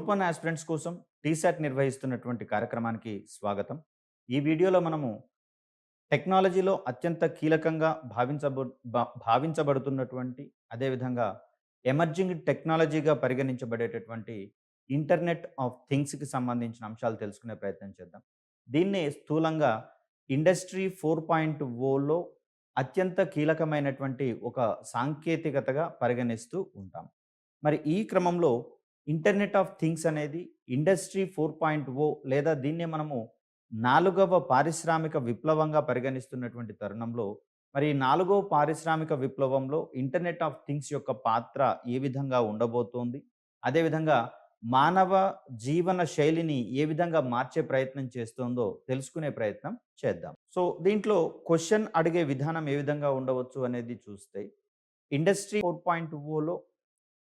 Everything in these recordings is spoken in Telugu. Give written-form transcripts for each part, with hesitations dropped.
గ్రూప్ 1 ఆస్పిరెంట్స్ కోసం టీశాట్ నిర్వహిస్తున్నటువంటి కార్యక్రమానికి స్వాగతం. ఈ వీడియోలో మనము టెక్నాలజీలో అత్యంత కీలకంగా భావించబడుతున్నటువంటి అదేవిధంగా ఎమర్జింగ్ టెక్నాలజీగా పరిగణించబడేటటువంటి ఇంటర్నెట్ ఆఫ్ థింగ్స్‌కి సంబంధించిన అంశాలు తెలుసుకునే ప్రయత్నం చేద్దాం. దీన్నే స్థూలంగా ఇండస్ట్రీ 4.0లో అత్యంత కీలకమైనటువంటి ఒక సాంకేతికతగా పరిగణిస్తూ ఉంటాం. మరి ఈ క్రమంలో ఇంటర్నెట్ ఆఫ్ థింగ్స్ అనేది ఇండస్ట్రీ 4.0 లేదా దీన్నే మనము నాలుగవ పారిశ్రామిక విప్లవంగా పరిగణిస్తున్నటువంటి తరుణంలో మరి ఈ నాలుగవ పారిశ్రామిక విప్లవంలో ఇంటర్నెట్ ఆఫ్ థింగ్స్ యొక్క పాత్ర ఏ విధంగా ఉండబోతోంది, అదేవిధంగా మానవ జీవన శైలిని ఏ విధంగా మార్చే ప్రయత్నం చేస్తుందో తెలుసుకునే ప్రయత్నం చేద్దాం. సో దీంట్లో క్వశ్చన్ అడిగే విధానం ఏ విధంగా ఉండవచ్చు అనేది చూస్తే ఇండస్ట్రీ 4.0లో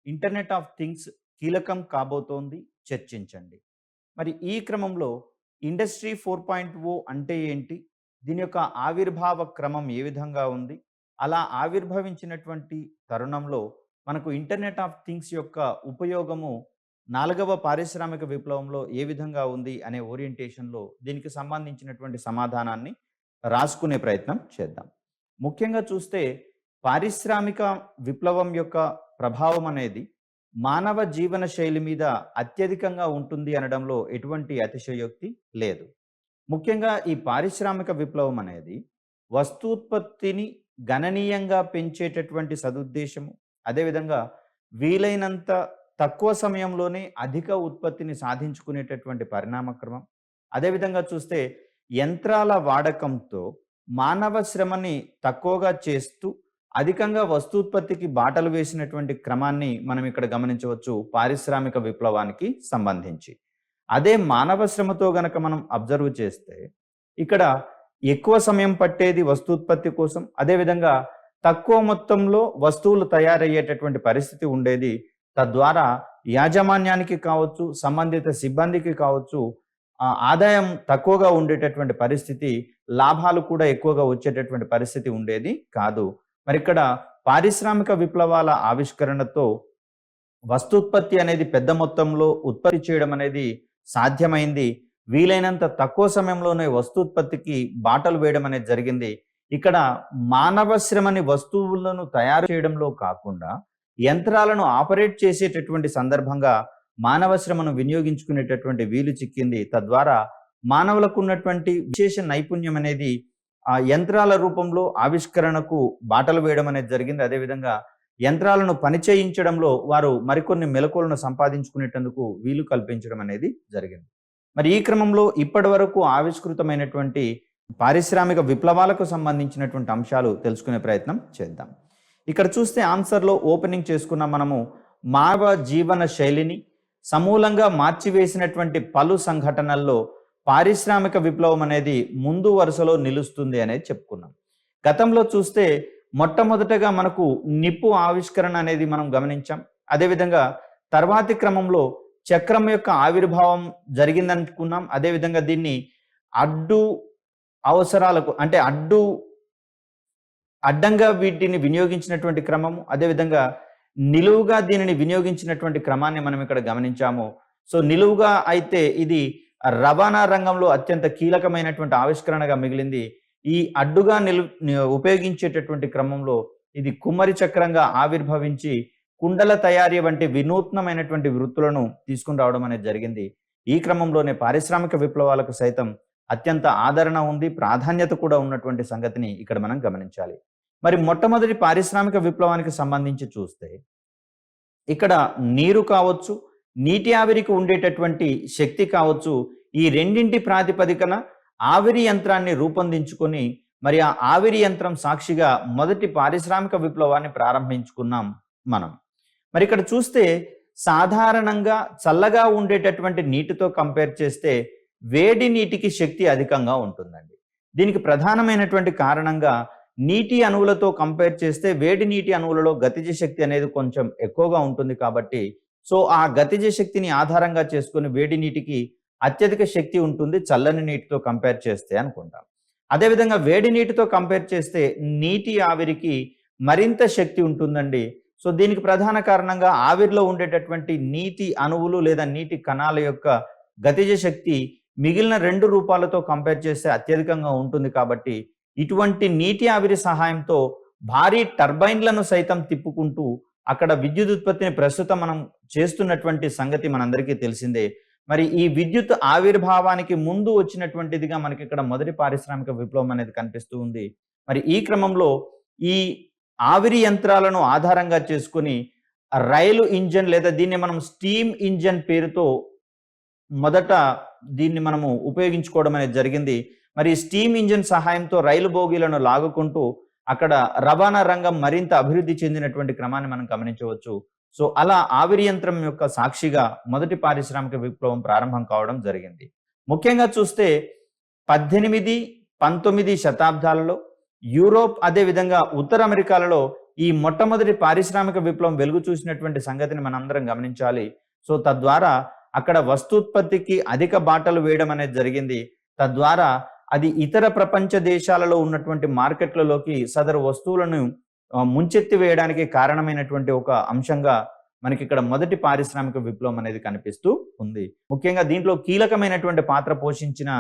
ఇంటర్నెట్ ఆఫ్ థింగ్స్ కీలకం కాబోతోంది, చర్చించండి. మరి ఈ క్రమంలో ఇండస్ట్రీ 4.0 అంటే ఏంటి, దీని యొక్క ఆవిర్భావ క్రమం ఏ విధంగా ఉంది, అలా ఆవిర్భవించినటువంటి తరుణంలో మనకు ఇంటర్నెట్ ఆఫ్ థింగ్స్ యొక్క ఉపయోగము నాలుగవ పారిశ్రామిక విప్లవంలో ఏ విధంగా ఉంది అనే ఓరియంటేషన్లో దీనికి సంబంధించినటువంటి సమాధానాన్ని రాసుకునే ప్రయత్నం చేద్దాం. ముఖ్యంగా చూస్తే పారిశ్రామిక విప్లవం యొక్క ప్రభావం అనేది మానవ జీవన శైలి మీద అత్యధికంగా ఉంటుంది అనడంలో ఎటువంటి అతిశయోక్తి లేదు. ముఖ్యంగా ఈ పారిశ్రామిక విప్లవం అనేది వస్తూత్పత్తిని గణనీయంగా పెంచేటటువంటి సదుద్దేశము, అదేవిధంగా వీలైనంత తక్కువ సమయంలోనే అధిక ఉత్పత్తిని సాధించుకునేటటువంటి పరిణామక్రమం, అదేవిధంగా చూస్తే యంత్రాల వాడకంతో మానవ శ్రమని తక్కువగా చేస్తూ అధికంగా వస్తూత్పత్తికి బాటలు వేసినటువంటి క్రమాన్ని మనం ఇక్కడ గమనించవచ్చు పారిశ్రామిక విప్లవానికి సంబంధించి. అదే మానవ శ్రమతో గనక మనం అబ్జర్వ్ చేస్తే ఇక్కడ ఎక్కువ సమయం పట్టేది వస్తూత్పత్తి కోసం, అదేవిధంగా తక్కువ మొత్తంలో వస్తువులు తయారయ్యేటటువంటి పరిస్థితి ఉండేది. తద్వారా యాజమాన్యానికి కావచ్చు, సంబంధిత సిబ్బందికి కావచ్చు ఆదాయం తక్కువగా ఉండేటటువంటి పరిస్థితి, లాభాలు కూడా ఎక్కువగా వచ్చేటటువంటి పరిస్థితి ఉండేది కాదు. మరి ఇక్కడ పారిశ్రామిక విప్లవాల ఆవిష్కరణతో వస్తూత్పత్తి అనేది పెద్ద మొత్తంలో ఉత్పత్తి చేయడం అనేది సాధ్యమైంది. వీలైనంత తక్కువ సమయంలోనే వస్తూత్పత్తికి బాటలు వేయడం అనేది జరిగింది. ఇక్కడ మానవ శ్రమని వస్తువులను తయారు చేయడంలో కాకుండా యంత్రాలను ఆపరేట్ చేసేటటువంటి సందర్భంగా మానవ శ్రమను వినియోగించుకునేటటువంటి వీలు చిక్కింది. తద్వారా మానవులకు ఉన్నటువంటి విశేష నైపుణ్యం అనేది ఆ యంత్రాల రూపంలో ఆవిష్కరణకు బాటలు వేయడం అనేది జరిగింది. అదేవిధంగా యంత్రాలను పనిచేయించడంలో వారు మరికొన్ని మెలకువలను సంపాదించుకునేటందుకు వీలు కల్పించడం అనేది జరిగింది. మరి ఈ క్రమంలో ఇప్పటి వరకు ఆవిష్కృతమైనటువంటి పారిశ్రామిక విప్లవాలకు సంబంధించినటువంటి అంశాలు తెలుసుకునే ప్రయత్నం చేద్దాం. ఇక్కడ చూస్తే ఆన్సర్లో ఓపెనింగ్ చేసుకున్న మనము మానవ జీవన శైలిని సమూలంగా మార్చివేసినటువంటి పలు సంఘటనల్లో పారిశ్రామిక విప్లవం అనేది ముందు వరుసలో నిలుస్తుంది అనేది చెప్పుకున్నాం. గతంలో చూస్తే మొట్టమొదటగా మనకు నిప్పు ఆవిష్కరణ అనేది మనం గమనించాం. అదేవిధంగా తర్వాతి క్రమంలో చక్రం యొక్క ఆవిర్భావం జరిగిందనుకున్నాం. అదేవిధంగా దీన్ని అడ్డు అవసరాలకు అంటే అడ్డంగా వీటిని వినియోగించినటువంటి క్రమము, అదేవిధంగా నిలువుగా దీనిని వినియోగించినటువంటి క్రమాన్ని మనం ఇక్కడ గమనించాము. సో నిలువుగా అయితే ఇది రవాణా రంగంలో అత్యంత కీలకమైనటువంటి ఆవిష్కరణగా మిగిలింది. ఈ అడ్డుగా ఉపయోగించేటటువంటి క్రమంలో ఇది కుమ్మరి చక్రంగా ఆవిర్భవించి కుండల తయారీ వంటి వినూత్నమైనటువంటి వృత్తులను తీసుకుని రావడం అనేది జరిగింది. ఈ క్రమంలోనే పారిశ్రామిక విప్లవాలకు సైతం అత్యంత ఆదరణ ఉంది, ప్రాధాన్యత కూడా ఉన్నటువంటి సంగతిని ఇక్కడ మనం గమనించాలి. మరి మొట్టమొదటి పారిశ్రామిక విప్లవానికి సంబంధించి చూస్తే ఇక్కడ నీరు కావచ్చు, నీటి ఆవిరికి ఉండేటటువంటి శక్తి కావచ్చు, ఈ రెండింటి ప్రాతిపదికన ఆవిరి యంత్రాన్ని రూపొందించుకొని మరి ఆ ఆవిరి యంత్రం సాక్షిగా మొదటి పారిశ్రామిక విప్లవాన్ని ప్రారంభించుకున్నాం మనం. మరి ఇక్కడ చూస్తే సాధారణంగా చల్లగా ఉండేటటువంటి నీటితో కంపేర్ చేస్తే వేడి నీటికి శక్తి అధికంగా ఉంటుందండి. దీనికి ప్రధానమైనటువంటి కారణంగా నీటి అణువులతో కంపేర్ చేస్తే వేడి నీటి అణువులలో గతిజ శక్తి అనేది కొంచెం ఎక్కువగా ఉంటుంది కాబట్టి సో ఆ గతిజ శక్తిని ఆధారంగా చేసుకుని వేడి నీటికి అత్యధిక శక్తి ఉంటుంది చల్లని నీటితో కంపేర్ చేస్తే అనుకుంటాం. అదేవిధంగా వేడి నీటితో కంపేర్ చేస్తే నీటి ఆవిరికి మరింత శక్తి ఉంటుందండి. సో దీనికి ప్రధాన కారణంగా ఆవిరిలో ఉండేటటువంటి నీటి అణువులు లేదా నీటి కణాల యొక్క గతిజ శక్తి మిగిలిన 2 రూపాలతో కంపేర్ చేస్తే అత్యధికంగా ఉంటుంది కాబట్టి ఇటువంటి నీటి ఆవిరి సహాయంతో భారీ టర్బైన్లను సైతం తిప్పుకుంటూ అక్కడ విద్యుత్ ఉత్పత్తిని ప్రస్తుతం మనం చేస్తున్నటువంటి సంగతి మనందరికీ తెలిసిందే. మరి ఈ విద్యుత్ ఆవిర్భావానికి ముందు వచ్చినటువంటిదిగా మనకి ఇక్కడ మొదటి పారిశ్రామిక విప్లవం అనేది కనిపిస్తూ ఉంది. మరి ఈ క్రమంలో ఈ ఆవిరి యంత్రాలను ఆధారంగా చేసుకొని రైలు ఇంజన్ లేదా దీన్ని మనం స్టీమ్ ఇంజన్ పేరుతో మొదట దీన్ని మనము ఉపయోగించుకోవడం అనేది జరిగింది. మరి స్టీమ్ ఇంజిన్ సహాయంతో రైలు బోగీలను లాగుకుంటూ అక్కడ రవాణా రంగం మరింత అభివృద్ధి చెందినటువంటి క్రమాన్ని మనం గమనించవచ్చు. సో అలా ఆవిరి యంత్రం యొక్క సాక్షిగా మొదటి పారిశ్రామిక విప్లవం ప్రారంభం కావడం జరిగింది. ముఖ్యంగా చూస్తే 18, 19 శతాబ్దాలలో యూరోప్ అదేవిధంగా ఉత్తర అమెరికాలలో ఈ మొట్టమొదటి పారిశ్రామిక విప్లవం వెలుగు చూసినటువంటి సంగతిని మనందరం గమనించాలి. సో తద్వారా అక్కడ వస్తూత్పత్తికి అధిక బాటలు వేయడం అనేది జరిగింది. తద్వారా అది ఇతర ప్రపంచ దేశాలలో ఉన్నటువంటి మార్కెట్లలోకి సదరు వస్తువులను ముంచెత్తి వేయడానికి కారణమైనటువంటి ఒక అంశంగా మనకి ఇక్కడ మొదటి పారిశ్రామిక విప్లవం అనేది కనిపిస్తూ ఉంది. ముఖ్యంగా దీంట్లో కీలకమైనటువంటి పాత్ర పోషించిన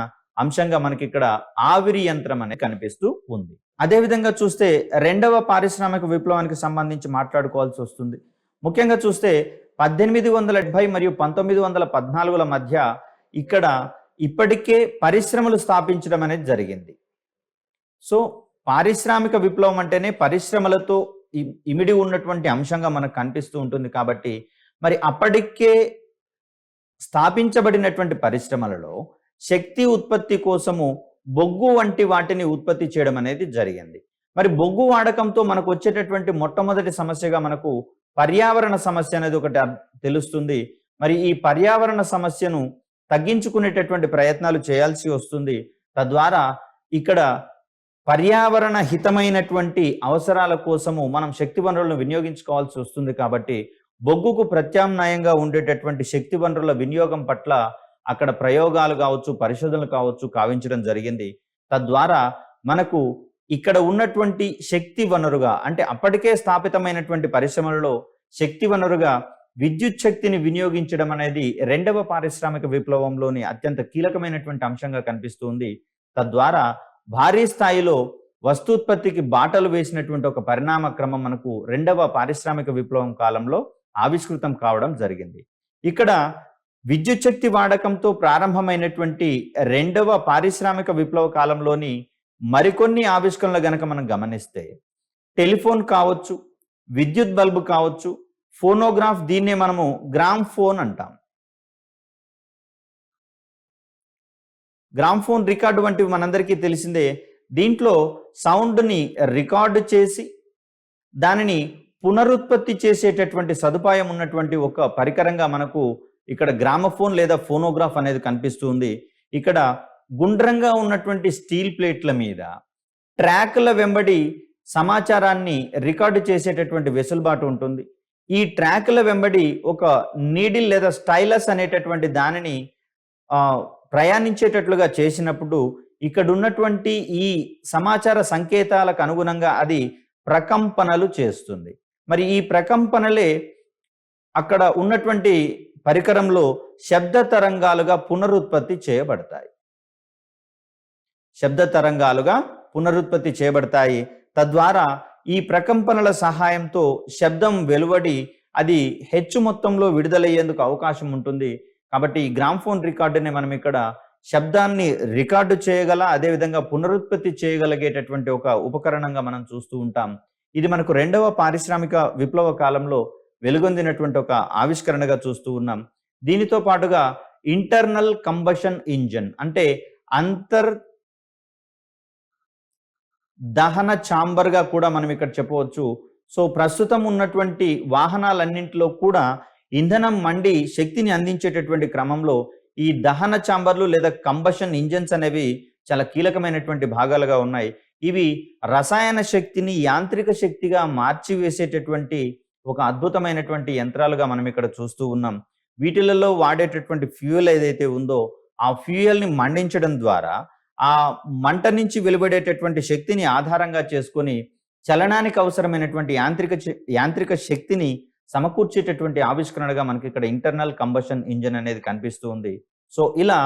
అంశంగా మనకి ఇక్కడ ఆవిరి యంత్రం అనేది కనిపిస్తూ ఉంది. అదేవిధంగా చూస్తే రెండవ పారిశ్రామిక విప్లవానికి సంబంధించి మాట్లాడుకోవాల్సి వస్తుంది. ముఖ్యంగా చూస్తే 1870 మరియు 1914ల మధ్య ఇక్కడ ఇప్పటికే పరిశ్రమలు స్థాపించడం అనేది జరిగింది. సో పారిశ్రామిక విప్లవం అంటేనే పరిశ్రమలతో ఇమిడి ఉన్నటువంటి అంశంగా మనకు కనిపిస్తూ ఉంటుంది. కాబట్టి మరి అప్పటికే స్థాపించబడినటువంటి పరిశ్రమలలో శక్తి ఉత్పత్తి కోసము బొగ్గు వంటి వాటిని ఉత్పత్తి చేయడం అనేది జరిగింది. మరి బొగ్గు వాడకంతో మనకు వచ్చేటటువంటి మొట్టమొదటి సమస్యగా మనకు పర్యావరణ సమస్య అనేది ఒకటి తెలుస్తుంది. మరి ఈ పర్యావరణ సమస్యను తగ్గించుకునేటటువంటి ప్రయత్నాలు చేయాల్సి వస్తుంది. తద్వారా ఇక్కడ పర్యావరణ హితమైనటువంటి అవసరాల కోసము మనం శక్తి వనరులను వినియోగించుకోవాల్సి వస్తుంది. కాబట్టి బొగ్గుకు ప్రత్యామ్నాయంగా ఉండేటటువంటి శక్తి వనరుల వినియోగం పట్ల అక్కడ ప్రయోగాలు కావచ్చు, పరిశోధనలు కావచ్చు కావించడం జరిగింది. తద్వారా మనకు ఇక్కడ ఉన్నటువంటి శక్తి వనరుగా అంటే అప్పటికే స్థాపితమైనటువంటి పరిశ్రమలలో శక్తి వనరుగా విద్యుత్ శక్తిని వినియోగించడం అనేది రెండవ పారిశ్రామిక విప్లవంలోని అత్యంత కీలకమైనటువంటి అంశంగా కనిపిస్తుంది. తద్వారా భారీ స్థాయిలో వస్తూత్పత్తికి బాటలు వేసినటువంటి ఒక పరిణామ క్రమం మనకు రెండవ పారిశ్రామిక విప్లవం కాలంలో ఆవిష్కృతం కావడం జరిగింది. ఇక్కడ విద్యుత్ శక్తి వాడకంతో ప్రారంభమైనటువంటి రెండవ పారిశ్రామిక విప్లవ కాలంలోని మరికొన్ని ఆవిష్కరణలు గనక మనం గమనిస్తే టెలిఫోన్ కావచ్చు, విద్యుత్ బల్బు కావచ్చు, ఫోనోగ్రాఫ్ దీన్నే మనము గ్రామ్ ఫోన్ అంటాం. గ్రామ్ ఫోన్ రికార్డు వంటివి మనందరికీ తెలిసిందే. దీంట్లో సౌండ్ని రికార్డు చేసి దానిని పునరుత్పత్తి చేసేటటువంటి సదుపాయం ఉన్నటువంటి ఒక పరికరంగా మనకు ఇక్కడ గ్రామఫోన్ లేదా ఫోనోగ్రాఫ్ అనేది కనిపిస్తుంది. ఇక్కడ గుండ్రంగా ఉన్నటువంటి స్టీల్ ప్లేట్ల మీద ట్రాక్ల వెంబడి సమాచారాన్ని రికార్డు చేసేటటువంటి వెసులుబాటు ఉంటుంది. ఈ ట్రాక్ల వెంబడి ఒక నీడిల్ లేదా స్టైలస్ అనేటటువంటి దానిని ప్రయాణించేటట్లుగా చేసినప్పుడు ఇక్కడ ఉన్నటువంటి ఈ సమాచార సంకేతాలకు అనుగుణంగా అది ప్రకంపనలు చేస్తుంది. మరి ఈ ప్రకంపనలే అక్కడ ఉన్నటువంటి పరికరంలో శబ్ద తరంగాలుగా పునరుత్పత్తి చేయబడతాయి. శబ్ద తరంగాలుగా పునరుత్పత్తి చేయబడతాయి. తద్వారా ఈ ప్రకంపనల సహాయంతో శబ్దం వెలువడి అది హెచ్చు మొత్తంలో విడుదలయ్యేందుకు అవకాశం ఉంటుంది. కాబట్టి ఈ గ్రామ్ఫోన్ రికార్డుని మనం ఇక్కడ శబ్దాన్ని రికార్డు చేయగల అదేవిధంగా పునరుత్పత్తి చేయగలిగేటటువంటి ఒక ఉపకరణంగా మనం చూస్తూ ఉంటాం. ఇది మనకు రెండవ పారిశ్రామిక విప్లవ కాలంలో వెలుగొందినటువంటి ఒక ఆవిష్కరణగా చూస్తూ ఉన్నాం. దీనితో పాటుగా ఇంటర్నల్ కంబషన్ ఇంజన్ అంటే దహన ఛాంబర్గా కూడా మనం ఇక్కడ చెప్పవచ్చు. సో ప్రస్తుతం ఉన్నటువంటి వాహనాలన్నింటిలో కూడా ఇంధనం మండి శక్తిని అందించేటటువంటి క్రమంలో ఈ దహన ఛాంబర్లు లేదా కంబషన్ ఇంజన్స్ అనేవి చాలా కీలకమైనటువంటి భాగాలుగా ఉన్నాయి. ఇవి రసాయన శక్తిని యాంత్రిక శక్తిగా మార్చివేసేటటువంటి ఒక అద్భుతమైనటువంటి యంత్రాలుగా మనం ఇక్కడ చూస్తూ ఉన్నాం. వీటిలలో వాడేటటువంటి ఫ్యూయల్ ఏదైతే ఉందో ఆ ఫ్యూయల్ని మండించడం ద్వారా ఆ మంట నుంచి వెలువడేటటువంటి శక్తిని ఆధారంగా చేసుకొని చలనానికి అవసరమైనటువంటి యాంత్రిక శక్తిని సమకూర్చేటటువంటి ఆవిష్కరణగా మనకి ఇక్కడ ఇంటర్నల్ కంబషన్ ఇంజిన్ అనేది కనిపిస్తూ ఉంది. సో ఇలా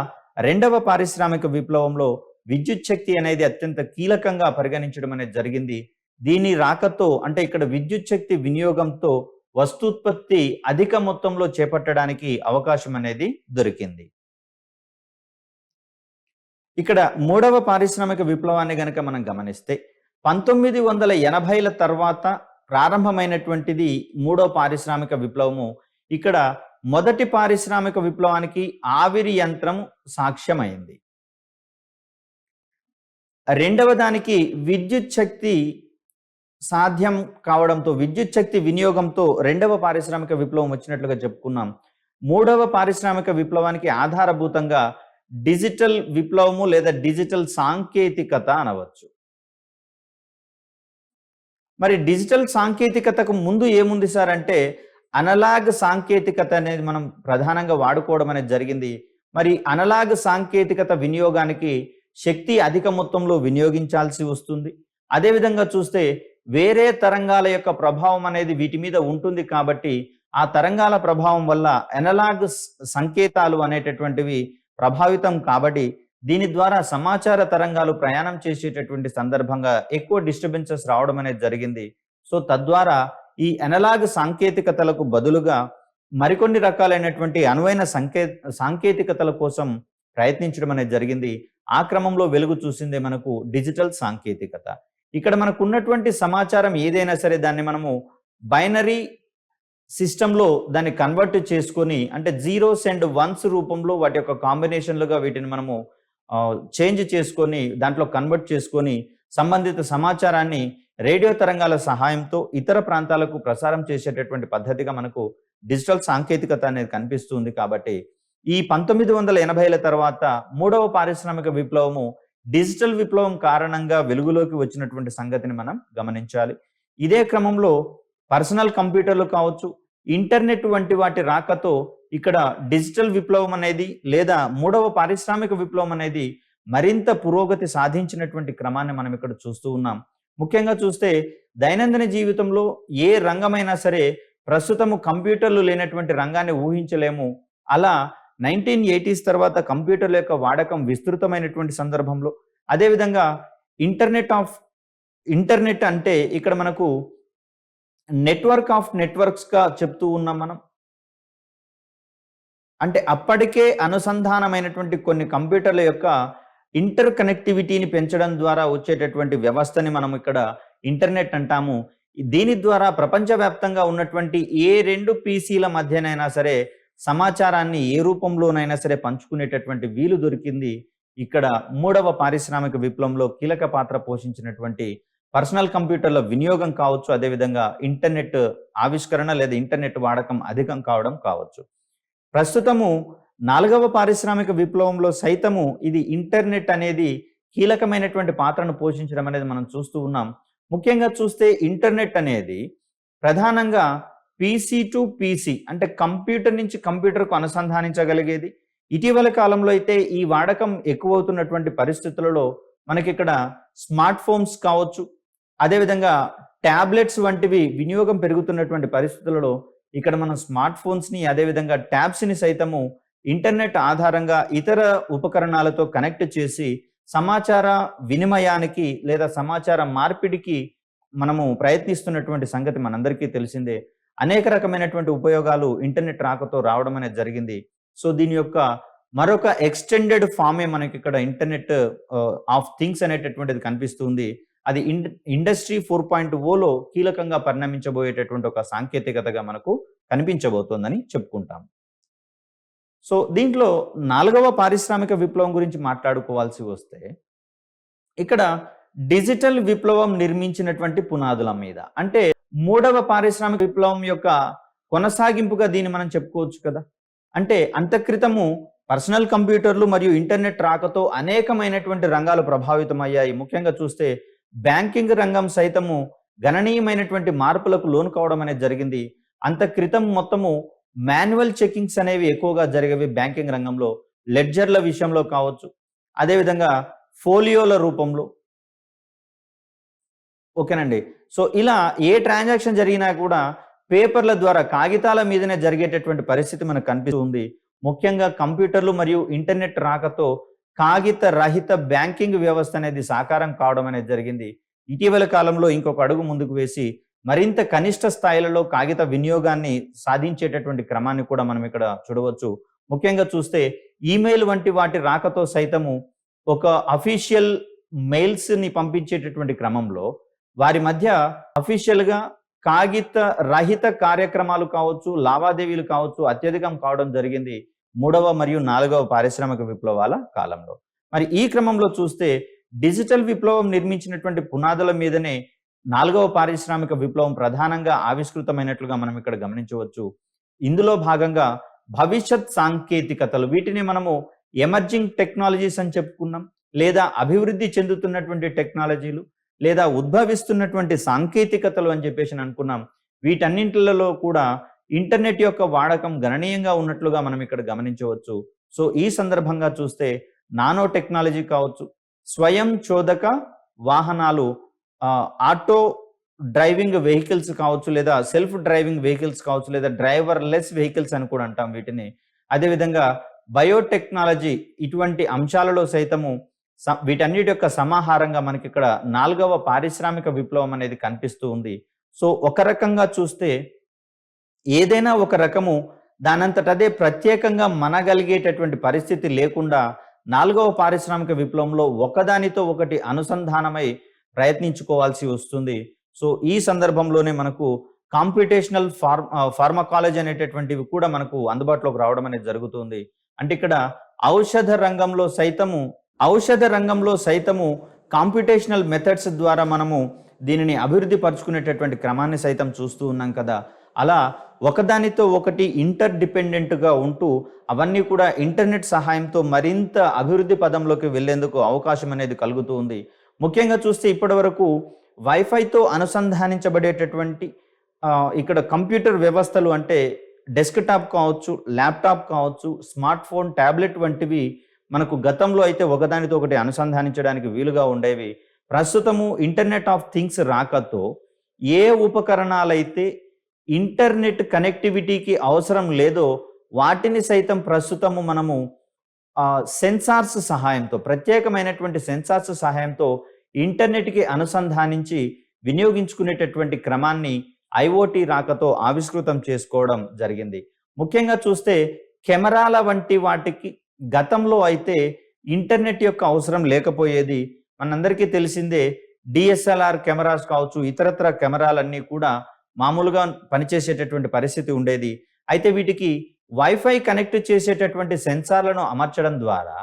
రెండవ పారిశ్రామిక విప్లవంలో విద్యుత్ శక్తి అనేది అత్యంత కీలకంగా పరిగణించడం అనేది జరిగింది. దీని రాకతో అంటే ఇక్కడ విద్యుత్ శక్తి వినియోగంతో వస్తూత్పత్తి అధిక మొత్తంలో చేపట్టడానికి అవకాశం అనేది దొరికింది. ఇక్కడ మూడవ పారిశ్రామిక విప్లవాన్ని గనక మనం గమనిస్తే 1980ల తర్వాత ప్రారంభమైనటువంటిది మూడో పారిశ్రామిక విప్లవము. ఇక్కడ మొదటి పారిశ్రామిక విప్లవానికి ఆవిరి యంత్రం సాక్ష్యమైంది. రెండవ దానికి విద్యుత్ శక్తి సాధ్యం కావడంతో విద్యుత్ శక్తి వినియోగంతో రెండవ పారిశ్రామిక విప్లవం వచ్చినట్లుగా చెప్పుకున్నాం. మూడవ పారిశ్రామిక విప్లవానికి ఆధారభూతంగా డిజిటల్ విప్లవము లేదా డిజిటల్ సాంకేతికత అనవచ్చు. మరి డిజిటల్ సాంకేతికతకు ముందు ఏముంది సార్ అంటే అనలాగ్ సాంకేతికత అనేది మనం ప్రధానంగా వాడుకోవడం అనేది జరిగింది. మరి అనలాగ్ సాంకేతికత వినియోగానికి శక్తి అధిక మొత్తంలో వినియోగించాల్సి వస్తుంది. అదేవిధంగా చూస్తే వేరే తరంగాల యొక్క ప్రభావం అనేది వీటి మీద ఉంటుంది కాబట్టి ఆ తరంగాల ప్రభావం వల్ల అనలాగ్ సంకేతాలు అనేటటువంటివి ప్రభావితం కాబట్టి దీని ద్వారా సమాచార తరంగాలు ప్రయాణం చేసేటటువంటి సందర్భంగా ఎక్కువ డిస్టర్బెన్సెస్ రావడం అనేది జరిగింది. సో తద్వారా ఈ అనలాగ్ సాంకేతికతలకు బదులుగా మరికొన్ని రకాలైనటువంటి అనువైన సాంకేతికతల కోసం ప్రయత్నించడం అనేది జరిగింది. ఆ క్రమంలో వెలుగు చూసిందే మనకు డిజిటల్ సాంకేతికత. ఇక్కడ మనకు ఉన్నటువంటి సమాచారం ఏదైనా సరే దాన్ని మనము బైనరీ సిస్టంలో దాన్ని కన్వర్ట్ చేసుకొని అంటే జీరోస్ అండ్ వన్స్ రూపంలో వాటి యొక్క కాంబినేషన్లుగా వీటిని మనము చేంజ్ చేసుకొని దాంట్లో కన్వర్ట్ చేసుకొని సంబంధిత సమాచారాన్ని రేడియో తరంగాల సహాయంతో ఇతర ప్రాంతాలకు ప్రసారం చేసేటటువంటి పద్ధతిగా మనకు డిజిటల్ సాంకేతికత అనేది కనిపిస్తుంది. కాబట్టి ఈ 1980ల తర్వాత మూడవ పారిశ్రామిక విప్లవము డిజిటల్ విప్లవం కారణంగా వెలుగులోకి వచ్చినటువంటి సంగతిని మనం గమనించాలి. ఇదే క్రమంలో పర్సనల్ కంప్యూటర్లు కావచ్చు, ఇంటర్నెట్ వంటి వాటి రాకతో ఇక్కడ డిజిటల్ విప్లవం అనేది లేదా మూడవ పారిశ్రామిక విప్లవం అనేది మరింత పురోగతి సాధించినటువంటి క్రమాన్ని మనం ఇక్కడ చూస్తూ ఉన్నాం. ముఖ్యంగా చూస్తే దైనందిన జీవితంలో ఏ రంగమైనా సరే ప్రస్తుతము కంప్యూటర్లు లేనటువంటి రంగాన్ని ఊహించలేము. అలా 1980s తర్వాత కంప్యూటర్ల యొక్క వాడకం విస్తృతమైనటువంటి సందర్భంలో అదేవిధంగా ఇంటర్నెట్ అంటే ఇక్కడ మనకు నెట్వర్క్ ఆఫ్ నెట్వర్క్స్గా చెప్తూ ఉన్నాం మనం. అంటే అప్పటికే అనుసంధానమైనటువంటి కొన్ని కంప్యూటర్ల యొక్క ఇంటర్ కనెక్టివిటీని పెంచడం ద్వారా వచ్చేటటువంటి వ్యవస్థని మనం ఇక్కడ ఇంటర్నెట్ అంటాము. దీని ద్వారా ప్రపంచవ్యాప్తంగా ఉన్నటువంటి ఏ రెండు పీసీల మధ్యనైనా సరే సమాచారాన్ని ఏ రూపంలోనైనా సరే పంచుకునేటటువంటి వీలు దొరికింది. ఇక్కడ మూడవ పారిశ్రామిక విప్లవంలో కీలక పాత్ర పోషించినటువంటి పర్సనల్ కంప్యూటర్ల వినియోగం కావచ్చు, అదేవిధంగా ఇంటర్నెట్ ఆవిష్కరణ లేదా ఇంటర్నెట్ వాడకం అధికం కావడం కావచ్చు. ప్రస్తుతము నాలుగవ పారిశ్రామిక విప్లవంలో సైతము ఇది ఇంటర్నెట్ అనేది కీలకమైనటువంటి పాత్రను పోషించడం అనేది మనం చూస్తూ ఉన్నాం. ముఖ్యంగా చూస్తే ఇంటర్నెట్ అనేది ప్రధానంగా పీసీ టు పీసీ అంటే కంప్యూటర్ నుంచి కంప్యూటర్కు అనుసంధానించగలిగేది. ఇటీవల కాలంలో అయితే ఈ వాడకం ఎక్కువవుతున్నటువంటి పరిస్థితులలో మనకి ఇక్కడ స్మార్ట్ ఫోన్స్ కావచ్చు, అదేవిధంగా ట్యాబ్లెట్స్ వంటివి వినియోగం పెరుగుతున్నటువంటి పరిస్థితులలో ఇక్కడ మనం స్మార్ట్ ఫోన్స్ని అదేవిధంగా ట్యాబ్స్ని సైతము ఇంటర్నెట్ ఆధారంగా ఇతర ఉపకరణాలతో కనెక్ట్ చేసి సమాచార వినిమయానికి లేదా సమాచార మార్పిడికి మనము ప్రయత్నిస్తున్నటువంటి సంగతి మనందరికీ తెలిసిందే. అనేక రకమైనటువంటి ఉపయోగాలు ఇంటర్నెట్ రాకతో రావడం అనేది జరిగింది. సో దీని యొక్క మరొక ఎక్స్టెండెడ్ ఫామే మనకి ఇక్కడ ఇంటర్నెట్ ఆఫ్ థింగ్స్ అనేటటువంటిది కనిపిస్తుంది. అది ఇండస్ట్రీ 4.0లో కీలకంగా పరిణమించబోయేటటువంటి ఒక సాంకేతికతగా మనకు కనిపించబోతోందని చెప్పుకుంటాం. సో దీంట్లో నాలుగవ పారిశ్రామిక విప్లవం గురించి మాట్లాడుకోవాల్సి వస్తే ఇక్కడ డిజిటల్ విప్లవం నిర్మించినటువంటి పునాదుల మీద అంటే మూడవ పారిశ్రామిక విప్లవం యొక్క కొనసాగింపుగా దీన్ని మనం చెప్పుకోవచ్చు కదా. అంటే అంతక్రితము పర్సనల్ కంప్యూటర్లు మరియు ఇంటర్నెట్ రాకతో అనేకమైనటువంటి రంగాలు ప్రభావితమయ్యాయి. ముఖ్యంగా చూస్తే బ్యాంకింగ్ రంగం సైతము గణనీయమైనటువంటి మార్పులకు లోను కావడం అనేది జరిగింది. అంతక్రితం మొత్తము మాన్యువల్ చెకింగ్స్ అనేవి ఎక్కువగా జరిగేవి బ్యాంకింగ్ రంగంలో, లెడ్జర్ల విషయంలో కావచ్చు, అదేవిధంగా ఫోలియోల రూపంలో ఓకేనండి. సో, ఇలా ఏ ట్రాన్సాక్షన్ జరిగినా కూడా పేపర్‌ల ద్వారా కాగితాల మీదనే జరిగేటటువంటి పరిస్థితి మనకు కనిపిస్తూ ఉంది. ముఖ్యంగా కంప్యూటర్లు మరియు ఇంటర్నెట్ రాకతో కాగిత రహిత బ్యాంకింగ్ వ్యవస్థ అనేది సాకారం కావడం అనేది జరిగింది. ఇటీవల కాలంలో ఇంకొక అడుగు ముందుకు వేసి మరింత కనిష్ట స్థాయిలలో కాగిత వినియోగాన్ని సాధించేటటువంటి క్రమాన్ని కూడా మనం ఇక్కడ చూడవచ్చు. ముఖ్యంగా చూస్తే ఈమెయిల్ వంటి వాటి రాకతో సైతము ఒక అఫీషియల్ మెయిల్స్‌ని పంపించేటటువంటి క్రమంలో వారి మధ్య అఫీషియల్‌గా కాగిత రహిత కార్యక్రమాలు కావచ్చు, లావాదేవీలు కావచ్చు అత్యధికం కావడం జరిగింది. 3వ మరియు 4వ పారిశ్రామిక విప్లవాల కాలంలో. మరి ఈ క్రమంలో చూస్తే డిజిటల్ విప్లవం నిర్మించినటువంటి పునాదుల మీదనే 4వ పారిశ్రామిక విప్లవం ప్రధానంగా ఆవిష్కృతమైనట్లుగా మనం ఇక్కడ గమనించవచ్చు. ఇందులో భాగంగా భవిష్యత్ సాంకేతికతలు వీటిని మనము ఎమర్జింగ్ టెక్నాలజీస్ అని చెప్పుకున్నాం. లేదా అభివృద్ధి చెందుతున్నటువంటి టెక్నాలజీలు లేదా ఉద్భవిస్తున్నటువంటి సాంకేతికతలు అని చెప్పేసి అనుకున్నాం. వీటన్నింటిలలో కూడా ఇంటర్నెట్ యొక్క వాడకం గణనీయంగా ఉన్నట్లుగా మనం ఇక్కడ గమనించవచ్చు. సో, ఈ సందర్భంగా చూస్తే నానో టెక్నాలజీ కావచ్చు, స్వయం చోదక వాహనాలు, ఆటో డ్రైవింగ్ వెహికల్స్ కావచ్చు, లేదా సెల్ఫ్ డ్రైవింగ్ వెహికల్స్ కావచ్చు, లేదా డ్రైవర్ లెస్ వెహికల్స్ అని కూడా అంటాం వీటిని. అదేవిధంగా బయోటెక్నాలజీ ఇటువంటి అంశాలలో సైతము వీటన్నిటి యొక్క సమాహారంగా మనకి ఇక్కడ 4వ పారిశ్రామిక విప్లవం అనేది కనిపిస్తూ ఉంది. సో, ఒక రకంగా చూస్తే ఏదైనా ఒక రకము దానంతట అదే ప్రత్యేకంగా మనగలిగేటటువంటి పరిస్థితి లేకుండా 4వ పారిశ్రామిక విప్లవంలో ఒకదానితో ఒకటి అనుసంధానమై ప్రయత్నించుకోవాల్సి వస్తుంది. సో, ఈ సందర్భంలోనే మనకు కాంపిటేషనల్ ఫార్మకాలజీ అనేటటువంటివి కూడా మనకు అందుబాటులోకి రావడం అనేది జరుగుతుంది. అంటే ఇక్కడ ఔషధ రంగంలో సైతము కాంపిటేషనల్ మెథడ్స్ ద్వారా మనము దీనిని అభివృద్ధి పరుచుకునేటటువంటి క్రమాన్ని సైతం చూస్తూ ఉన్నాం కదా. అలా ఒకదానితో ఒకటి ఇంటర్ డిపెండెంట్‌గా ఉంటూ అవన్నీ కూడా ఇంటర్నెట్ సహాయంతో మరింత అభివృద్ధి పదంలోకి వెళ్లేందుకు అవకాశం అనేది కలుగుతూ ఉంది. ముఖ్యంగా చూస్తే ఇప్పటివరకు వైఫైతో అనుసంధానించబడేటటువంటి ఇక్కడ కంప్యూటర్ వ్యవస్థలు అంటే డెస్క్‌టాప్ కావచ్చు, ల్యాప్‌టాప్ కావచ్చు, స్మార్ట్ ఫోన్, టాబ్లెట్ వంటివి మనకు గతంలో అయితే ఒకదానితో ఒకటి అనుసంధానించడానికి వీలుగా ఉండేవి. ప్రస్తుతము ఇంటర్నెట్ ఆఫ్ థింగ్స్ రాకతో ఏ ఉపకరణాలైతే ఇంటర్నెట్ కనెక్టివిటీకి అవసరం లేదో వాటిని సైతం ప్రస్తుతము మనము సెన్సార్స్ సహాయంతో, ప్రత్యేకమైనటువంటి సెన్సార్స్ సహాయంతో ఇంటర్నెట్‌కి అనుసంధానించి వినియోగించుకునేటటువంటి క్రమాన్ని ఐఓటీ రాకతో ఆవిష్కృతం చేసుకోవడం జరిగింది. ముఖ్యంగా చూస్తే కెమెరాల వంటి వాటికి గతంలో అయితే ఇంటర్నెట్ యొక్క అవసరం లేకపోయేది. మనందరికీ తెలిసిందే డిఎస్ఎల్ఆర్ కెమెరాస్ కావచ్చు, ఇతరత్ర కెమెరాలన్నీ కూడా మామూలుగా పనిచేసేటటువంటి పరిస్థితి ఉండేది. అయితే వీటికి వైఫై కనెక్ట్ చేసేటటువంటి సెన్సార్లను అమర్చడం ద్వారా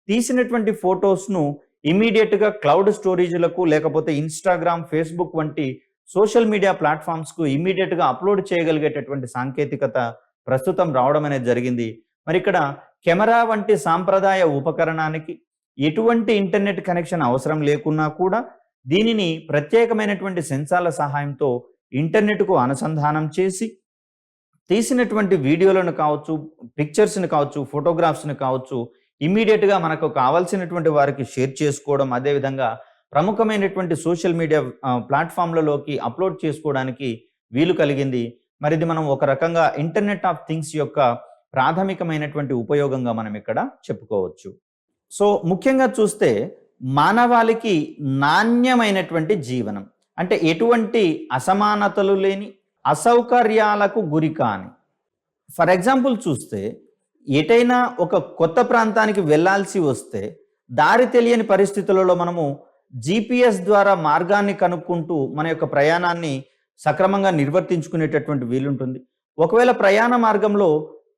తీసినటువంటి ఫోటోస్‌ను ఇమ్మీడియేట్‌గా క్లౌడ్ స్టోరేజ్‌లకు లేకపోతే ఇన్‌స్టాగ్రామ్, ఫేస్‌బుక్ వంటి సోషల్ మీడియా ప్లాట్‌ఫామ్స్‌కు ఇమ్మీడియేట్‌గా అప్‌లోడ్ చేయగలిగేటటువంటి సాంకేతికత ప్రస్తుతం రావడం అనేది జరిగింది. మరి ఇక్కడ కెమెరా వంటి సాంప్రదాయ ఉపకరణానికి ఎటువంటి ఇంటర్నెట్ కనెక్షన్ అవసరం లేకున్నా కూడా దీనిని ప్రత్యేకమైనటువంటి సెన్సార్ల సహాయంతో ఇంటర్నెట్‌కు అనుసంధానం చేసి తీసినటువంటి వీడియోలను కావచ్చు, పిక్చర్స్‌ని కావచ్చు, ఫోటోగ్రాఫ్స్‌ని కావచ్చు ఇమ్మీడియేట్‌గా మనకు కావాల్సినటువంటి వారికి షేర్ చేసుకోవడం, అదేవిధంగా ప్రముఖమైనటువంటి సోషల్ మీడియా ప్లాట్‌ఫామ్‌లలోకి అప్‌లోడ్ చేసుకోవడానికి వీలు కలిగింది. మరి ఇది మనం ఒక రకంగా ఇంటర్నెట్ ఆఫ్ థింగ్స్ యొక్క ప్రాథమికమైనటువంటి ఉపయోగంగా మనం ఇక్కడ చెప్పుకోవచ్చు. సో, ముఖ్యంగా చూస్తే మానవాళికి నాణ్యమైనటువంటి జీవనం అంటే ఎటువంటి అసమానతలు లేని, అసౌకర్యాలకు గురి కాని. ఫర్ ఎగ్జాంపుల్ చూస్తే ఎటైనా ఒక కొత్త ప్రాంతానికి వెళ్ళాల్సి వస్తే దారి తెలియని పరిస్థితులలో మనము జీపీఎస్ ద్వారా మార్గాన్ని కనుక్కుంటూ మన యొక్క ప్రయాణాన్ని సక్రమంగా నిర్వర్తించుకునేటటువంటి వీలుంటుంది. ఒకవేళ ప్రయాణ మార్గంలో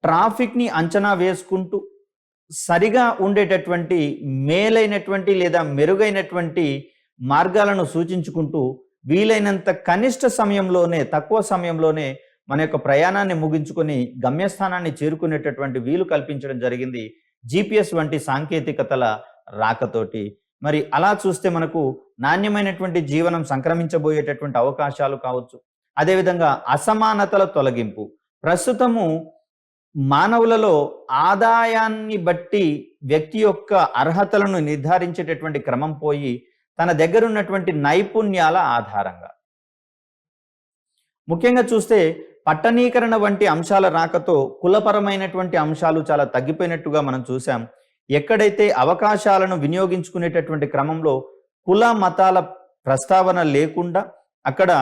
ట్రాఫిక్‌ని అంచనా వేసుకుంటూ సరిగా ఉండేటటువంటి మేలైనటువంటి లేదా మెరుగైనటువంటి మార్గాలను సూచించుకుంటూ వీలైనంత కనిష్ట సమయంలోనే, తక్కువ సమయంలోనే మన యొక్క ప్రయాణాన్ని ముగించుకొని గమ్యస్థానాన్ని చేరుకునేటటువంటి వీలు కల్పించడం జరిగింది జీపీఎస్ వంటి సాంకేతికతల రాకతోటి. మరి అలా చూస్తే మనకు నాణ్యమైనటువంటి జీవనం సంక్రమించబోయేటటువంటి అవకాశాలు కావచ్చు. అదేవిధంగా అసమానతల తొలగింపు. ప్రస్తుతము మానవులలో ఆదాయాన్ని బట్టి వ్యక్తి యొక్క అర్హతలను నిర్ధారించేటటువంటి క్రమం పోయి తన దగ్గర ఉన్నటువంటి నైపుణ్యాల ఆధారంగా. ముఖ్యంగా చూస్తే పట్టణీకరణ వంటి అంశాల రాకతో కులపరమైనటువంటి అంశాలు చాలా తగ్గిపోయినట్టుగా మనం చూసాం. ఎక్కడైతే అవకాశాలను వినియోగించుకునేటటువంటి క్రమంలో కుల మతాల ప్రస్తావన లేకుండా అక్కడ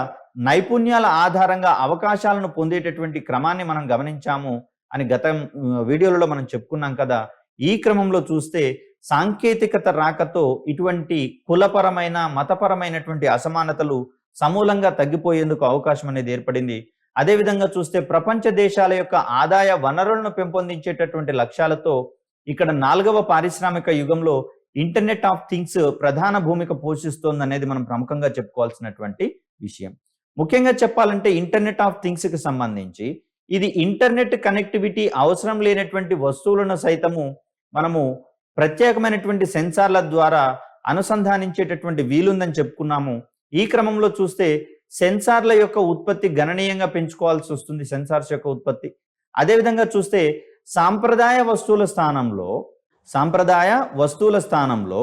నైపుణ్యాల ఆధారంగా అవకాశాలను పొందేటటువంటి క్రమాన్ని మనం గమనించాము అని గత వీడియోలలో మనం చెప్పుకున్నాం కదా. ఈ క్రమంలో చూస్తే సాంకేతికత రాకతో ఇటువంటి కులపరమైన మతపరమైనటువంటి అసమానతలు సమూలంగా తగ్గిపోయేందుకు అవకాశం అనేది ఏర్పడింది. అదేవిధంగా చూస్తే ప్రపంచ దేశాల యొక్క ఆదాయ వనరులను పెంపొందించేటటువంటి లక్ష్యాలతో ఇక్కడ 4వ పారిశ్రామిక యుగంలో ఇంటర్నెట్ ఆఫ్ థింగ్స్ ప్రధాన భూమిక పోషిస్తోందనేది మనం ప్రముఖంగా చెప్పుకోవాల్సినటువంటి విషయం. ముఖ్యంగా చెప్పాలంటే ఇంటర్నెట్ ఆఫ్ థింగ్స్కి సంబంధించి ఇది ఇంటర్నెట్ కనెక్టివిటీ అవసరం లేనటువంటి వస్తువులను సైతము మనము ప్రత్యేకమైనటువంటి సెన్సార్ల ద్వారా అనుసంధానించేటటువంటి వీలుందని చెప్పుకున్నాము. ఈ క్రమంలో చూస్తే సెన్సార్ల యొక్క ఉత్పత్తి గణనీయంగా పెంచుకోవాల్సి వస్తుంది, సెన్సార్స్ యొక్క ఉత్పత్తి. అదేవిధంగా చూస్తే సాంప్రదాయ వస్తువుల స్థానంలో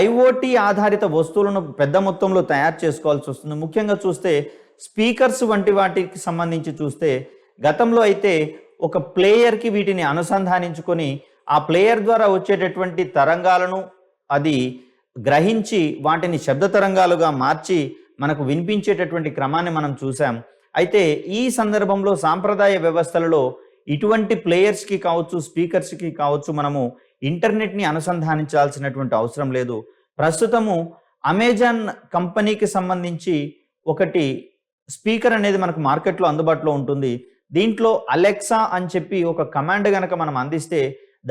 ఐఓటీ ఆధారిత వస్తువులను పెద్ద మొత్తంలో తయారు చేసుకోవాల్సి వస్తుంది. ముఖ్యంగా చూస్తే స్పీకర్స్ వంటి వాటికి సంబంధించి చూస్తే గతంలో అయితే ఒక ప్లేయర్కి వీటిని అనుసంధానించుకొని ఆ ప్లేయర్ ద్వారా వచ్చేటటువంటి తరంగాలను అది గ్రహించి వాటిని శబ్ద తరంగాలుగా మార్చి మనకు వినిపించేటటువంటి క్రమాన్ని మనం చూసాం. అయితే ఈ సందర్భంలో సాంప్రదాయ వ్యవస్థలలో ఇటువంటి ప్లేయర్స్కి కావచ్చు, స్పీకర్స్కి కావచ్చు మనము ఇంటర్నెట్ని అనుసంధానించాల్సినటువంటి అవసరం లేదు. ప్రస్తుతము అమెజాన్ కంపెనీకి సంబంధించి ఒకటి స్పీకర్ అనేది మనకు మార్కెట్లో అందుబాటులో ఉంటుంది. దీంట్లో అలెక్సా అని చెప్పి ఒక కమాండ్ కనుక మనం అందిస్తే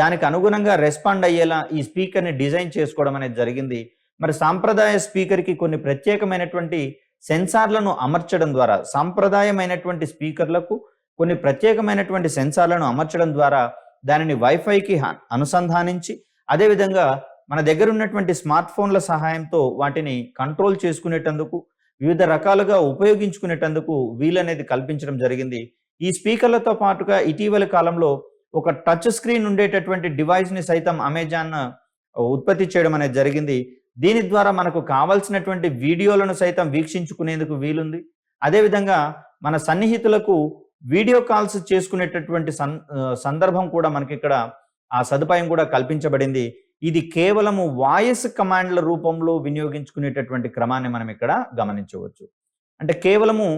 దానికి అనుగుణంగా రెస్పాండ్ అయ్యేలా ఈ స్పీకర్ని డిజైన్ చేసుకోవడం అనేది జరిగింది. మరి సాంప్రదాయ స్పీకర్కి కొన్ని ప్రత్యేకమైనటువంటి సెన్సార్లను అమర్చడం ద్వారా, సాంప్రదాయమైనటువంటి స్పీకర్లకు కొన్ని ప్రత్యేకమైనటువంటి సెన్సార్లను అమర్చడం ద్వారా దానిని వైఫైకి అనుసంధానించి అదేవిధంగా మన దగ్గర ఉన్నటువంటి స్మార్ట్ ఫోన్ల సహాయంతో వాటిని కంట్రోల్ చేసుకునేటందుకు, వివిధ రకాలుగా ఉపయోగించుకునేటందుకు వీలనేది కల్పించడం జరిగింది. ఈ స్పీకర్లతో పాటుగా ఇటీవలి కాలంలో ఒక టచ్ స్క్రీన్ ఉండేటటువంటి డివైస్ని సైతం అమెజాన్ ఉత్పత్తి చేయడం అనేది జరిగింది. దీని ద్వారా మనకు కావాల్సినటువంటి వీడియోలను సైతం వీక్షించుకునేందుకు వీలుంది. అదేవిధంగా మన సన్నిహితులకు వీడియో కాల్స్ చేసుకునేటటువంటి సందర్భం కూడా మనకి ఇక్కడ ఆ సదుపాయం కూడా కల్పించబడింది. ఇది కేవలము వాయిస్ కమాండ్ల రూపంలో వినియోగించుకునేటటువంటి క్రమాన్ని మనం ఇక్కడ గమనించవచ్చు. అంటే కేవలము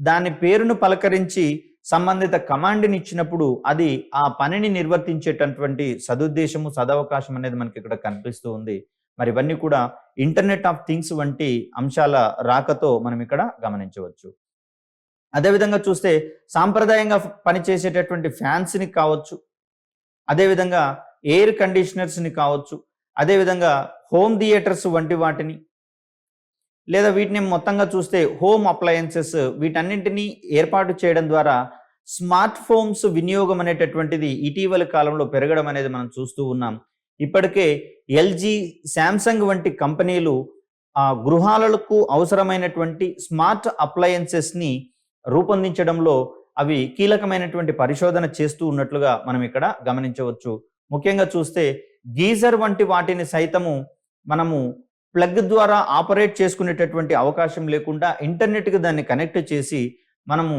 దాని పేరును పలకరించి సంబంధిత కమాండ్ని ఇచ్చినప్పుడు అది ఆ పనిని నిర్వర్తించేటటువంటి సదుద్దేశము, సదవకాశం అనేది మనకి ఇక్కడ కనిపిస్తూ ఉంది. మరి ఇవన్నీ కూడా ఇంటర్నెట్ ఆఫ్ థింగ్స్ వంటి అంశాల రాకతో మనం ఇక్కడ గమనించవచ్చు. అదేవిధంగా చూస్తే సాంప్రదాయంగా పనిచేసేటటువంటి ఫ్యాన్స్ని కావచ్చు, అదేవిధంగా ఎయిర్ కండిషనర్స్ని కావచ్చు, అదేవిధంగా హోమ్ థియేటర్స్ వంటి వాటిని, లేదా వీటిని మొత్తంగా చూస్తే హోమ్ అప్లయన్సెస్, వీటన్నింటినీ ఏర్పాటు చేయడం ద్వారా స్మార్ట్ ఫోన్స్ వినియోగం అనేటటువంటిది ఇటీవలి కాలంలో పెరగడం అనేది మనం చూస్తూ ఉన్నాం. ఇప్పటికే ఎల్జీ, శాంసంగ్ వంటి కంపెనీలు గృహాలకు అవసరమైనటువంటి స్మార్ట్ అప్లయన్సెస్ని రూపొందించడంలో అవి కీలకమైనటువంటి పరిశోధన చేస్తూ ఉన్నట్లుగా మనం ఇక్కడ గమనించవచ్చు. ముఖ్యంగా చూస్తే గీజర్ వంటి వాటిని సైతము మనము ప్లగ్ ద్వారా ఆపరేట్ చేసుకునేటటువంటి అవకాశం లేకుండా ఇంటర్నెట్కి దాన్ని కనెక్ట్ చేసి మనము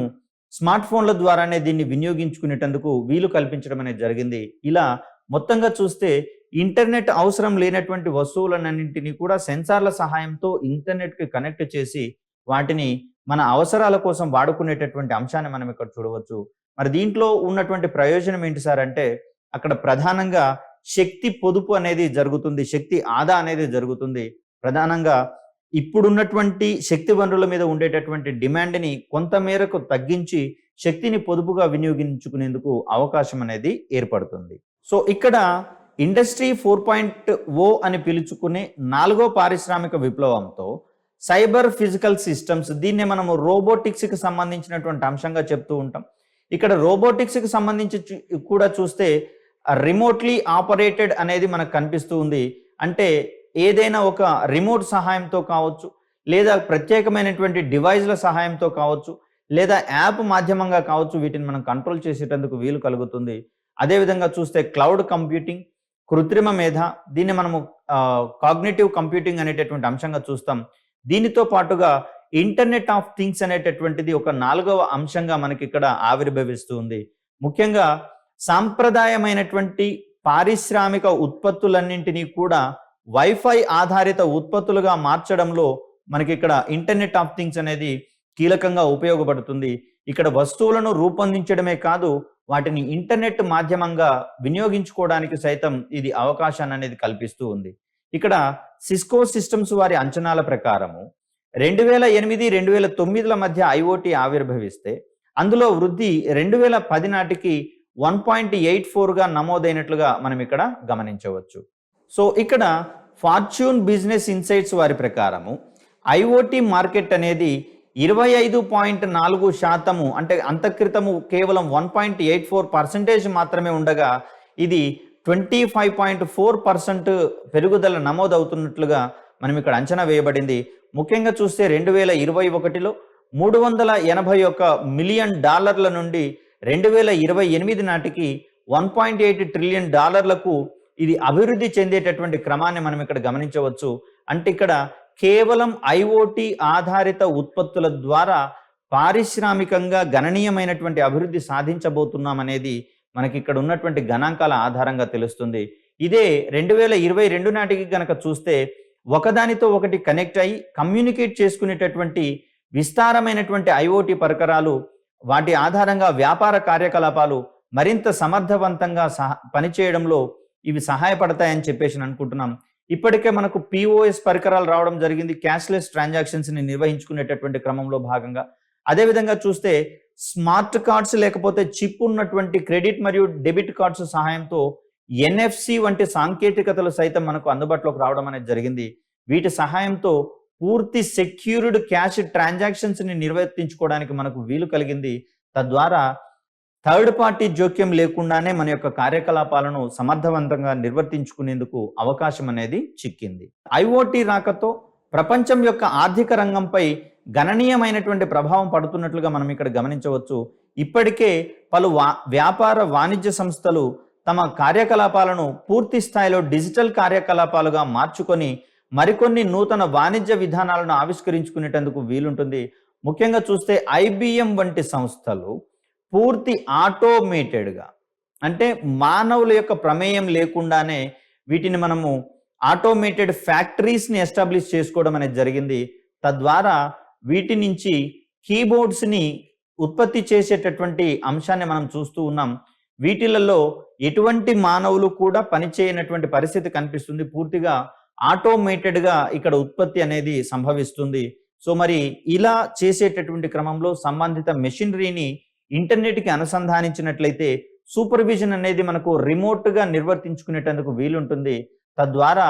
స్మార్ట్ ఫోన్ల ద్వారానే దీన్ని వినియోగించుకునేటందుకు వీలు కల్పించడం అనేది జరిగింది. ఇలా మొత్తంగా చూస్తే ఇంటర్నెట్ అవసరం లేనటువంటి వస్తువులన్నింటినీ కూడా సెన్సార్ల సహాయంతో ఇంటర్నెట్కి కనెక్ట్ చేసి వాటిని మన అవసరాల కోసం వాడుకునేటటువంటి అంశాన్ని మనం ఇక్కడ చూడవచ్చు. మరి దీంట్లో ఉన్నటువంటి ప్రయోజనం ఏంటి సార్ అంటే అక్కడ ప్రధానంగా శక్తి పొదుపు అనేది జరుగుతుంది, శక్తి ఆదా అనేది జరుగుతుంది. ప్రధానంగా ఇప్పుడున్నటువంటి శక్తి వనరుల మీద ఉండేటటువంటి డిమాండ్ని కొంతమేరకు తగ్గించి శక్తిని పొదుపుగా వినియోగించుకునేందుకు అవకాశం అనేది ఏర్పడుతుంది. సో ఇక్కడ ఇండస్ట్రీ 4.0 అని పిలుచుకునే 4వ పారిశ్రామిక విప్లవంతో సైబర్ ఫిజికల్ సిస్టమ్స్, దీన్నే మనము రోబోటిక్స్కి సంబంధించినటువంటి అంశంగా చెప్తూ ఉంటాం. ఇక్కడ రోబోటిక్స్కి సంబంధించి కూడా చూస్తే రిమోట్లీ ఆపరేటెడ్ అనేది మనకు కనిపిస్తూ ఉంది. అంటే ఏదైనా ఒక రిమోట్ సహాయంతో కావచ్చు, లేదా ప్రత్యేకమైనటువంటి డివైజ్ల సహాయంతో కావచ్చు, లేదా యాప్ మాధ్యమంగా కావచ్చు, వీటిని మనం కంట్రోల్ చేసేటందుకు వీలు కలుగుతుంది. అదేవిధంగా చూస్తే క్లౌడ్ కంప్యూటింగ్, కృత్రిమ మేధ, దీన్ని మనము కాగ్నిటివ్ కంప్యూటింగ్ అనేటటువంటి అంశంగా చూస్తాం. దీనితో పాటుగా ఇంటర్నెట్ ఆఫ్ థింగ్స్ అనేటటువంటిది ఒక 4వ అంశంగా మనకి ఇక్కడ ఆవిర్భవిస్తూ ఉంది. ముఖ్యంగా సాంప్రదాయమైనటువంటి పారిశ్రామిక ఉత్పత్తులన్నింటినీ కూడా వైఫై ఆధారిత ఉత్పత్తులుగా మార్చడంలో మనకి ఇక్కడ ఇంటర్నెట్ ఆఫ్ థింగ్స్ అనేది కీలకంగా ఉపయోగపడుతుంది. ఇక్కడ వస్తువులను రూపొందించడమే కాదు, వాటిని ఇంటర్నెట్ మాధ్యమంగా వినియోగించుకోవడానికి సైతం ఇది అవకాశాన్ని అనేది కల్పిస్తూ ఉంది. ఇక్కడ సిస్కో సిస్టమ్స్ వారి అంచనాల ప్రకారము 2008, 2009ల మధ్య ఐఓటీ ఆవిర్భవిస్తే అందులో వృద్ధి 2010 నాటికి 1.84గా నమోదైనట్లుగా మనం ఇక్కడ గమనించవచ్చు. సో ఇక్కడ ఫార్చ్యూన్ బిజినెస్ ఇన్సైట్స్ వారి ప్రకారము ఐఓటీ మార్కెట్ అనేది 25.4% అంటే అంతక్రితము కేవలం 1.84% మాత్రమే ఉండగా ఇది 25.4% పెరుగుదల నమోదవుతున్నట్లుగా మనం ఇక్కడ అంచనా వేయబడింది. ముఖ్యంగా చూస్తే 2021లో $381 మిలియన్ నుండి 2028 నాటికి $1.8 ట్రిలియన్ ఇది అభివృద్ధి చెందేటటువంటి క్రమాన్ని మనం ఇక్కడ గమనించవచ్చు. అంటే ఇక్కడ కేవలం ఐఓటీ ఆధారిత ఉత్పత్తుల ద్వారా పారిశ్రామికంగా గణనీయమైనటువంటి అభివృద్ధి సాధించబోతున్నాం అనేది మనకి ఇక్కడ ఉన్నటువంటి గణాంకాల ఆధారంగా తెలుస్తుంది. ఇదే 2022 నాటికి గనక చూస్తే ఒకదానితో ఒకటి కనెక్ట్ అయ్యి కమ్యూనికేట్ చేసుకునేటటువంటి విస్తారమైనటువంటి ఐఓటీ పరికరాలు, వాటి ఆధారంగా వ్యాపార కార్యకలాపాలు మరింత సమర్థవంతంగా పనిచేయడంలో ఇవి సహాయపడతాయని చెప్పేసి అనుకుంటున్నాం. ఇప్పటికే మనకు పిఓఎస్ పరికరాలు రావడం జరిగింది, క్యాష్లెస్ ట్రాన్సాక్షన్స్ని నిర్వహించుకునేటటువంటి క్రమంలో భాగంగా. అదేవిధంగా చూస్తే స్మార్ట్ కార్డ్స్ లేకపోతే చిప్ ఉన్నటువంటి క్రెడిట్ మరియు డెబిట్ కార్డ్స్ సహాయంతో ఎన్ఎఫ్సి వంటి సాంకేతికతలు సైతం మనకు అందుబాటులోకి రావడం అనేది జరిగింది. వీటి సహాయంతో పూర్తి సెక్యూర్డ్ క్యాష్ ట్రాన్సాక్షన్స్ని నిర్వర్తించుకోవడానికి మనకు వీలు కలిగింది. తద్వారా థర్డ్ పార్టీ జోక్యం లేకుండానే మన యొక్క కార్యకలాపాలను సమర్థవంతంగా నిర్వర్తించుకునేందుకు అవకాశం అనేది చిక్కింది. ఐఓటీ రాకతో ప్రపంచం యొక్క ఆర్థిక రంగంపై గణనీయమైనటువంటి ప్రభావం పడుతున్నట్లుగా మనం ఇక్కడ గమనించవచ్చు. ఇప్పటికే పలు వ్యాపార వాణిజ్య సంస్థలు తమ కార్యకలాపాలను పూర్తి స్థాయిలో డిజిటల్ కార్యకలాపాలుగా మార్చుకొని మరికొన్ని నూతన వాణిజ్య విధానాలను ఆవిష్కరించుకునేటందుకు వీలుంటుంది. ముఖ్యంగా చూస్తే ఐబిఎం వంటి సంస్థలు పూర్తి ఆటోమేటెడ్గా, అంటే మానవుల యొక్క ప్రమేయం లేకుండానే వీటిని మనము ఆటోమేటెడ్ ఫ్యాక్టరీస్ని ఎస్టాబ్లిష్ చేసుకోవడం అనేది జరిగింది. తద్వారా వీటి నుంచి కీబోర్డ్స్ని ఉత్పత్తి చేసేటటువంటి అంశాన్ని మనం చూస్తూ ఉన్నాం. వీటిలలో ఎటువంటి మానవులు కూడా పనిచేయనటువంటి పరిస్థితి కనిపిస్తుంది. పూర్తిగా ఆటోమేటెడ్గా ఇక్కడ ఉత్పత్తి అనేది సంభవిస్తుంది. సో మరి ఇలా చేసేటటువంటి క్రమంలో సంబంధిత మెషినరీని ఇంటర్నెట్కి అనుసంధానించినట్లయితే సూపర్విజన్ అనేది మనకు రిమోట్గా నిర్వర్తించుకునేటందుకు వీలుంటుంది. తద్వారా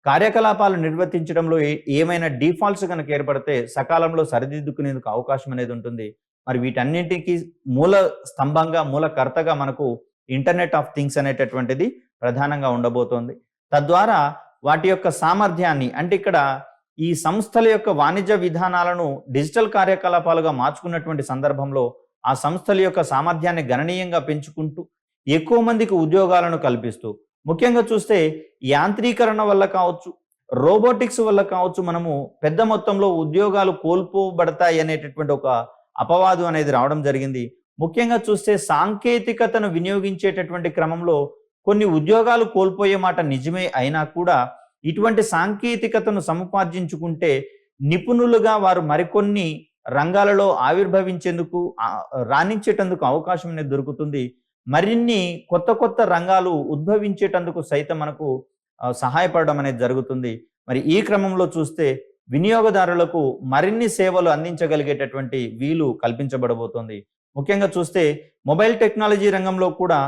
కార్యకలాపాలు నిర్వర్తించడంలో ఏమైనా డిఫాల్ట్స్ కనుక ఏర్పడితే సకాలంలో సరిదిద్దుకునేందుకు అవకాశం అనేది ఉంటుంది. మరి వీటన్నింటికి మూల స్తంభంగా, మూలకర్తగా మనకు ఇంటర్నెట్ ఆఫ్ థింగ్స్ అనేటటువంటిది ప్రధానంగా ఉండబోతోంది. తద్వారా వాటి యొక్క సామర్థ్యాన్ని, అంటే ఇక్కడ ఈ సంస్థల యొక్క వాణిజ్య విధానాలను డిజిటల్ కార్యకలాపాలుగా మార్చుకున్నటువంటి సందర్భంలో ఆ సంస్థల యొక్క సామర్థ్యాన్ని గణనీయంగా పెంచుకుంటూ ఎక్కువ మందికి ఉద్యోగాలను కల్పిస్తూ, ముఖ్యంగా చూస్తే యాంత్రీకరణ వల్ల కావచ్చు, రోబోటిక్స్ వల్ల కావచ్చు, మనము పెద్ద మొత్తంలో ఉద్యోగాలు కోల్పోబడతాయి అనేటటువంటి ఒక అపవాదు అనేది రావడం జరిగింది. ముఖ్యంగా చూస్తే సాంకేతికతను వినియోగించేటటువంటి క్రమంలో కొన్ని ఉద్యోగాలు కోల్పోయే మాట నిజమే అయినా కూడా ఇటువంటి సాంకేతికతను సముపార్జించుకుంటే నిపుణులుగా వారు మరికొన్ని రంగాలలో ఆవిర్భవించేందుకు, రాణించేటందుకు అవకాశం అనేది దొరుకుతుంది. మరిన్ని కొత్త కొత్త రంగాలు ఉద్భవించేటందుకు సైతం మనకు సహాయపడడం అనేది జరుగుతుంది. మరి ఈ క్రమంలో చూస్తే వినియోగదారులకు మరిన్ని సేవలు అందించగలిగేటటువంటి వీలు కల్పించబడబోతోంది. ముఖ్యంగా చూస్తే మొబైల్ టెక్నాలజీ రంగంలో కూడా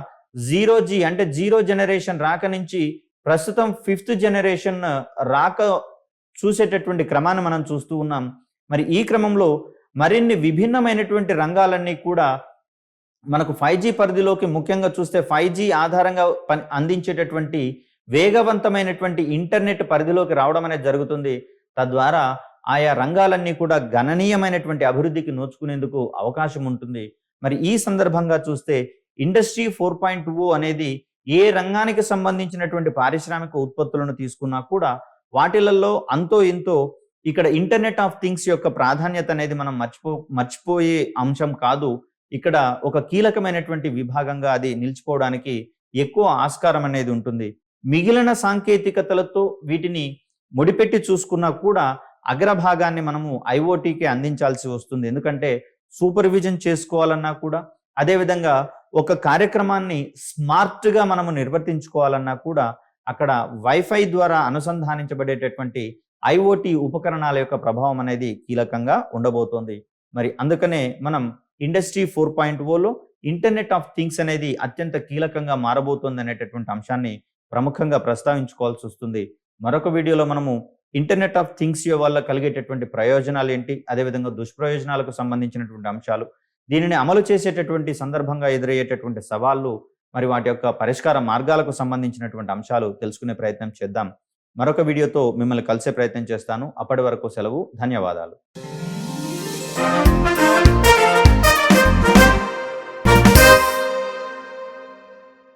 0G అంటే జీరో జనరేషన్ రాక నుంచి ప్రస్తుతం 5th జనరేషన్ రాక చూసేటటువంటి క్రమాన్ని మనం చూస్తూ ఉన్నాం. మరి ఈ క్రమంలో మరిన్ని విభిన్నమైనటువంటి రంగాలన్నీ కూడా మనకు 5G పరిధిలోకి, ముఖ్యంగా చూస్తే 5G ఆధారంగా అందించేటటువంటి వేగవంతమైనటువంటి ఇంటర్నెట్ పరిధిలోకి రావడం అనేది జరుగుతుంది. తద్వారా ఆయా రంగాలన్నీ కూడా గణనీయమైనటువంటి అభివృద్ధికి నోచుకునేందుకు అవకాశం ఉంటుంది. మరి ఈ సందర్భంగా చూస్తే ఇండస్ట్రీ 4.0 అనేది ఏ రంగానికి సంబంధించినటువంటి పారిశ్రామిక ఉత్పత్తులను తీసుకున్నా కూడా వాటిలలో అంతో ఇంతో ఇక్కడ ఇంటర్నెట్ ఆఫ్ థింగ్స్ యొక్క ప్రాధాన్యత అనేది మనం మర్చిపోయే అంశం కాదు. ఇక్కడ ఒక కీలకమైనటువంటి విభాగంగా అది నిలిచిపోవడానికి ఎక్కువ ఆస్కారం అనేది ఉంటుంది. మిగిలిన సాంకేతికతలతో వీటిని ముడిపెట్టి చూసుకున్నా కూడా అగ్రభాగాన్ని మనము ఐఓటీకి అందించాల్సి వస్తుంది. ఎందుకంటే సూపర్విజన్ చేసుకోవాలన్నా కూడా, అదేవిధంగా ఒక కార్యక్రమాన్ని స్మార్ట్‌గా మనము నిర్వర్తించుకోవాలన్నా కూడా అక్కడ వైఫై ద్వారా అనుసంధానించబడేటటువంటి ఐఓటీ ఉపకరణాల యొక్క ప్రభావం అనేది కీలకంగా ఉండబోతోంది. మరి అందుకనే మనం ఇండస్ట్రీ 4.0లో ఇంటర్నెట్ ఆఫ్ థింగ్స్ అనేది అత్యంత కీలకంగా మారబోతోంది అనేటటువంటి అంశాన్ని ప్రముఖంగా ప్రస్తావించుకోవాల్సి వస్తుంది. మరొక వీడియోలో మనము ఇంటర్నెట్ ఆఫ్ థింగ్స్ వల్ల కలిగేటటువంటి ప్రయోజనాలు ఏంటి, అదేవిధంగా దుష్ప్రయోజనాలకు సంబంధించినటువంటి అంశాలు, దీనిని అమలు చేసేటటువంటి సందర్భంగా ఎదురయ్యేటటువంటి సవాళ్ళు, మరి వాటి యొక్క పరిష్కార మార్గాలకు సంబంధించినటువంటి అంశాలు తెలుసుకునే ప్రయత్నం చేద్దాం. మరొక వీడియోతో మిమ్మల్ని కలిసే ప్రయత్నం చేస్తాను. అప్పటి వరకు సెలవు. ధన్యవాదాలు.